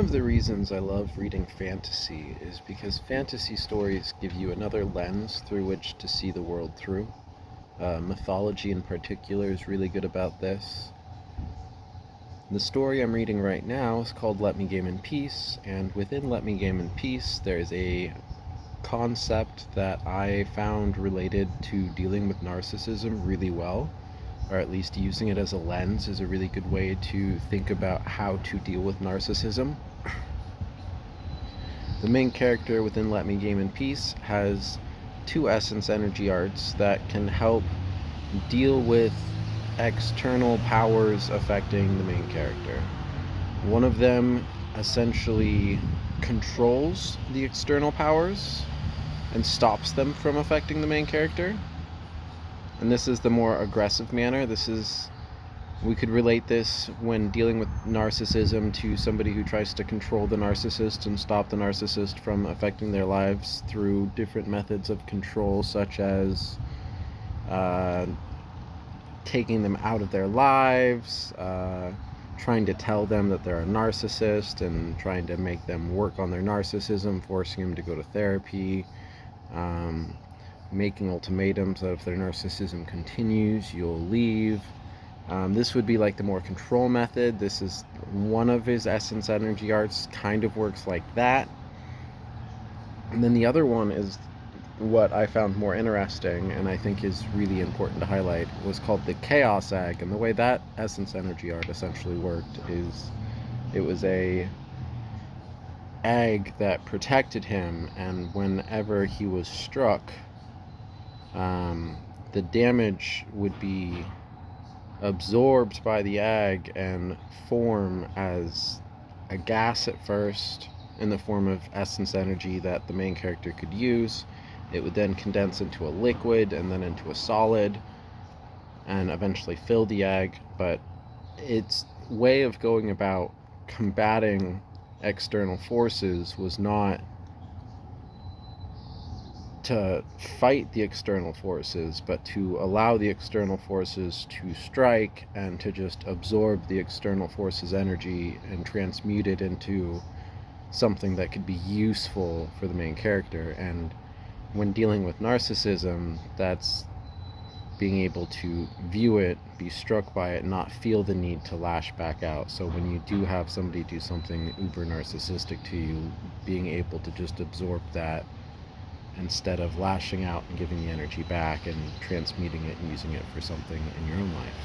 of the reasons I love reading fantasy is because fantasy stories give you another lens through which to see the world through. Mythology in particular is really good about this. The story I'm reading right now is called Let Me Game in Peace, and within Let Me Game in Peace, there's a concept that I found related to dealing with narcissism really well, or at least using it as a lens is a really good way to think about how to deal with narcissism. The main character within Let Me Game in Peace has two essence energy arts that can help deal with external powers affecting the main character. One of them essentially controls the external powers and stops them from affecting the main character. And this is the more aggressive manner. We could relate this when dealing with narcissism to somebody who tries to control the narcissist and stop the narcissist from affecting their lives through different methods of control, such as taking them out of their lives, trying to tell them that they're a narcissist and trying to make them work on their narcissism, forcing them to go to therapy, making ultimatums that if their narcissism continues, you'll leave. This would be like the more control method. This is one of his essence energy arts, kind of works like that. And then the other one is what I found more interesting and I think is really important to highlight, was called the Chaos Egg. And the way that essence energy art essentially worked is it was a egg that protected him, and whenever he was struck, the damage would be absorbed by the egg and form as a gas at first in the form of essence energy that the main character could use. It would then condense into a liquid and then into a solid and eventually fill the egg. But its way of going about combating external forces was not to fight the external forces, but to allow the external forces to strike and to just absorb the external forces' energy and transmute it into something that could be useful for the main character. And when dealing with narcissism, that's being able to view it, be struck by it, not feel the need to lash back out. So when you do have somebody do something uber narcissistic to you, being able to just absorb that instead of lashing out and giving the energy back and transmuting it and using it for something in your own life.